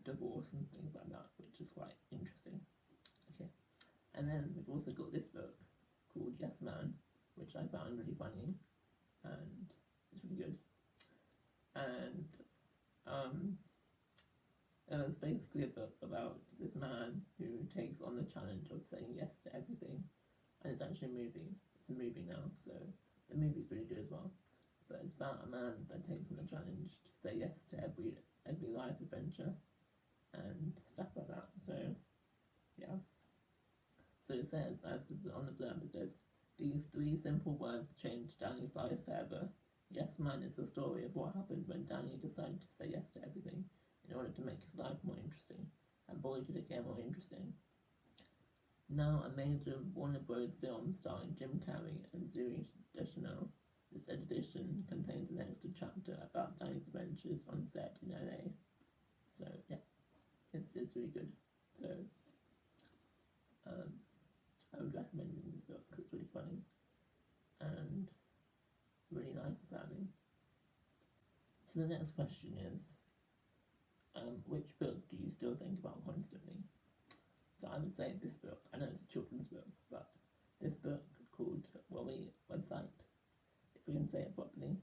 divorce and things like that, which is quite interesting. Okay, and then we've also got this book called Yes Man, which I found really funny, and it's really good. And it was basically a book about this man who takes on the challenge of saying yes to everything, and it's actually a movie. It's a movie now, so the movie's really good as well. But it's about a man that takes on the challenge to say yes to every life adventure and stuff like that. So yeah. So it says, on the blurb, it says, these 3 simple words changed Danny's life forever. Yes Man is the story of what happened when Danny decided to say yes to everything in order to make his life more interesting, and boy did it get more interesting. Now a major Warner Bros. Film starring Jim Carrey and Zooey Deschanel, this edition contains an extra chapter about Danny's adventures on set in LA. So yeah, it's really good. So I would recommend reading this book because it's really funny and really nice for family. So the next question is, which book do you still think about constantly? So I would say this book. I know it's a children's book, but this book called Worry Website, if we can say it properly.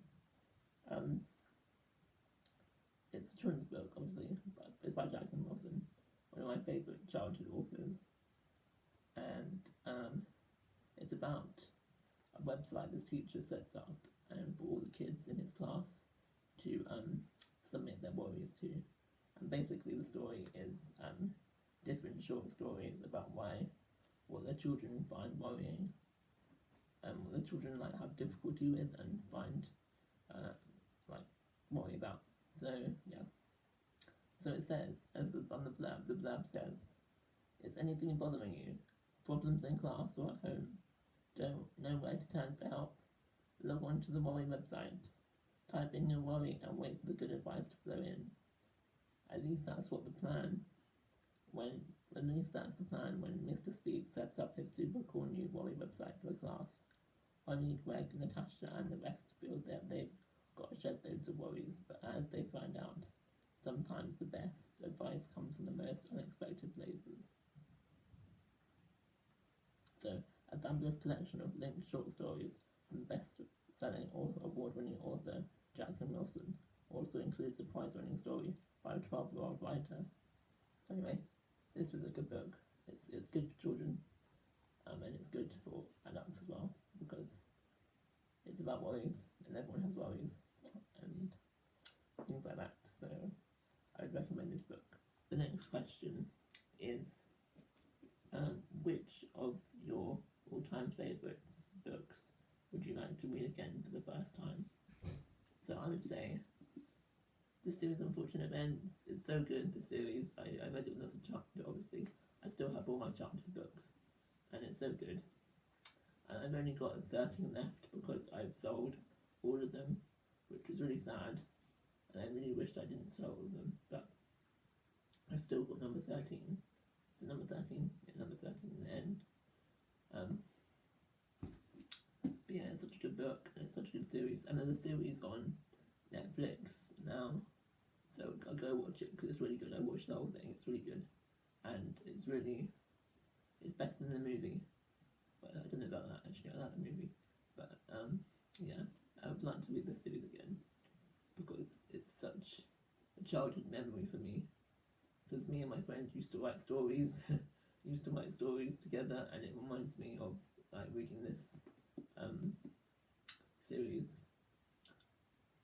It's a children's book, obviously, but it's by Jacqueline Wilson, one of my favourite childhood authors. And it's about a website this teacher sets up for all the kids in his class to submit their worries to. And basically the story is different short stories about what their children find worrying, what their children have difficulty with and find worry about. So yeah. So it says, on the blurb says, is anything bothering you? Problems in class or at home? Don't know where to turn for help? Log on to the Worry website. Type in your worry and wait for the good advice to flow in. At least that's the plan when Mr. Speed sets up his super cool new Worry website for the class. Ollie, Greg, Natasha and the rest feel that they've got shed loads of worries, but as they find out, sometimes the best advice comes from the most unexpected places. So, a fabulous collection of linked short stories from the best-selling award-winning author Jacqueline Wilson also includes a prize-winning story by a 12-year-old writer. So anyway, this was a good book. It's good for children, and it's good for adults as well, because it's about worries, and everyone has worries, and things like that. So I would recommend this book. The next question is, which of your all-time favourite books would you like to read again for the first time? So I would say the series Unfortunate Events. It's so good, the series. I read it when I was a child, obviously. I still have all my childhood books, and it's so good. And I've only got 13 left because I've sold all of them, which was really sad, and I really wished I didn't sell all of them, but I've still got number 13. So number 13? Yeah, number 13 in the end. But yeah, it's such a good book, and it's such a good series, and there's a series on Netflix now, so I'll go watch it because it's really good. I watched the whole thing, it's really good, and it's better than the movie, but I don't know about that actually. I like the movie, but yeah, I would like to read this series again because it's such a childhood memory for me, because me and my friend used to write stories together, and it reminds me of reading this series.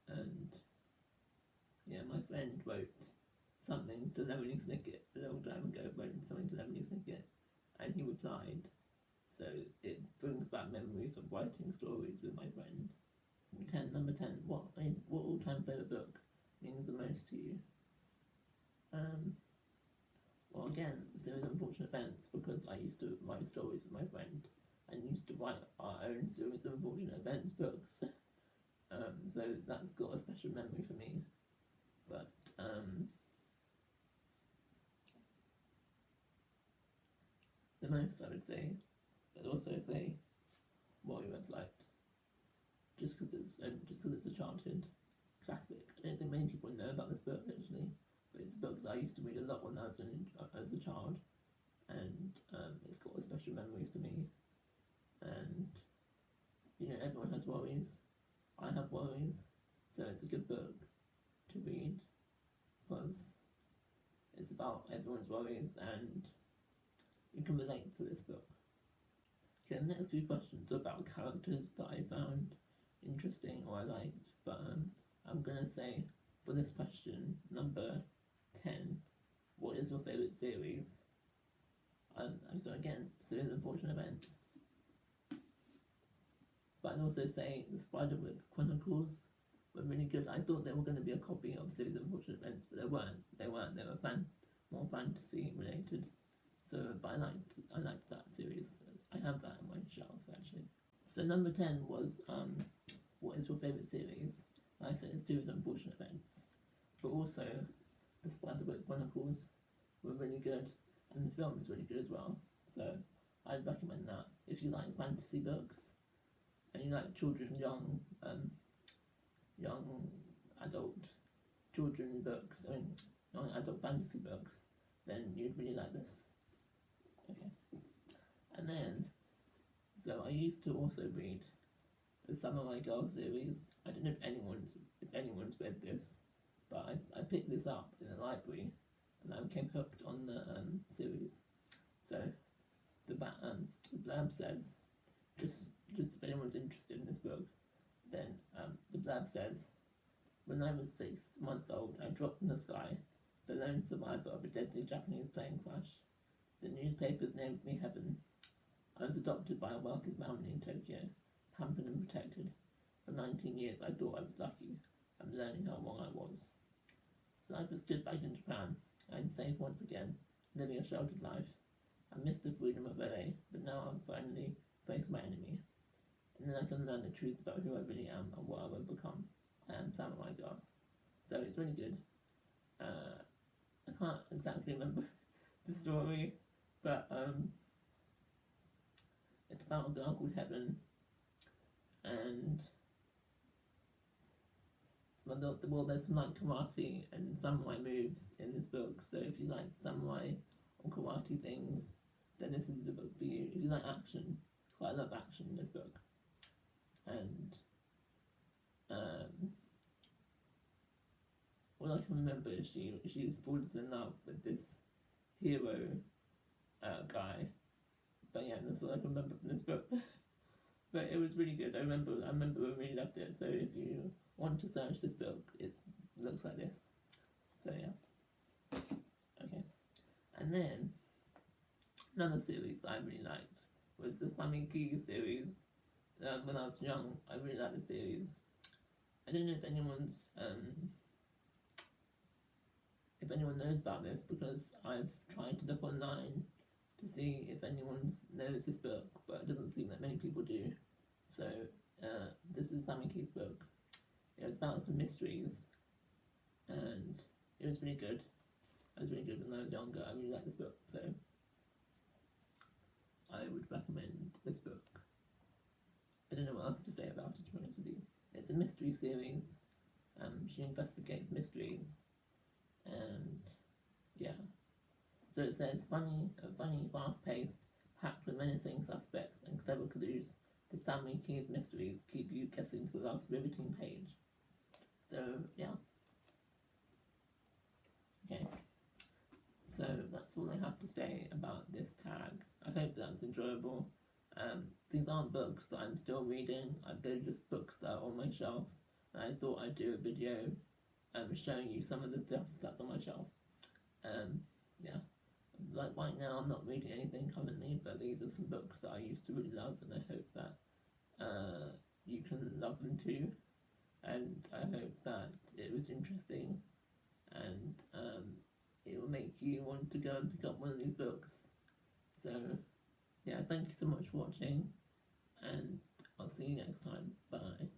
And yeah, my friend wrote something to Lemony Snicket a long time ago, and he replied. So it brings back memories of writing stories with my friend. Number 10, what all-time favourite book means the most to you? Well, again, the series Unfortunate Events, because I used to write stories with my friend and used to write our own series of Unfortunate Events books. So that's got a special memory for me. But the most, I would say, I'd also say Worry Website, just because it's a childhood classic. I don't think many people know about this book actually, but it's a book that I used to read a lot book when I was as a child, and it's got special memories to me. And you know, everyone has worries. I have worries, so it's a good book to read because it's about everyone's worries, and you can relate to this book. Okay, the next few questions are about characters that I found interesting or I liked, but I'm gonna say for this question, number 10, what is your favourite series? So again, series of unfortunate events. But I'd also say the Spiderwick Chronicles were really good. I thought they were going to be a copy of Series of Unfortunate Events, but they weren't. They were more fantasy related. So, but I liked that series. I have that on my shelf actually. So number 10 was what is your favourite series? Like I said, it's Series of Unfortunate Events, but also the Spiderwick Chronicles were really good, and the film is really good as well. So I'd recommend that if you like fantasy books and you like young adult children books, young adult fantasy books, then you'd really like this. Okay. And then, so I used to also read the Samurai Girl series. I don't know if anyone's read this, but I picked this up in the library and I became hooked on the series. So the blurb says, just if anyone's interested in this book, then the blurb says, when I was 6 months old, I dropped from the sky, the lone survivor of a deadly Japanese plane crash. The newspapers named me Heaven. I was adopted by a wealthy family in Tokyo, pampered and protected. For 19 years I thought I was lucky. I'm learning how wrong I was. Life was good back in Japan. I'm safe once again, living a sheltered life. I missed the freedom of LA, but now I'm finally faced my enemy. And then I can learn the truth about who I really am and what I will become. I am Samurai Girl. So it's really good. I can't exactly remember the story, but it's about a girl called Heaven, and well, there's some like karate and samurai moves in this book. So if you like samurai or karate things, then this is the book for you. If you like action, quite a lot of action in this book. And all I can remember is she falls in love with this hero guy. But yeah, that's all I can remember from this book. But it was really good. I remember I really loved it. So if you want to search this book, it looks like this. So yeah. Okay. And then another series that I really liked was the Sammy Keys series. When I was young, I really liked the series. I don't know if anyone knows about this, because I've tried to look online to see if anyone knows this book, but it doesn't seem that many people do. So this is Sammy Keys' book. It was about some mysteries, and it was really good. I was really good when I was younger. I really liked this book, so I would recommend this book. I don't know what else to say about it, to be honest with you. It's a mystery series. She investigates mysteries, and yeah. So it says, funny, fast-paced, packed with menacing suspects and clever clues, the Sammy Keys mysteries keep you guessing to the last riveting page. So yeah. Okay. So that's all I have to say about this tag. I hope that was enjoyable. These aren't books that I'm still reading. They're just books that are on my shelf. And I thought I'd do a video showing you some of the stuff that's on my shelf. Yeah. Like right now I'm not reading anything currently, but these are some books that I used to really love, and I hope that you can love them too. And I hope that it was interesting, and it will make you want to go and pick up one of these books. So yeah, thank you so much for watching, and I'll see you next time. Bye.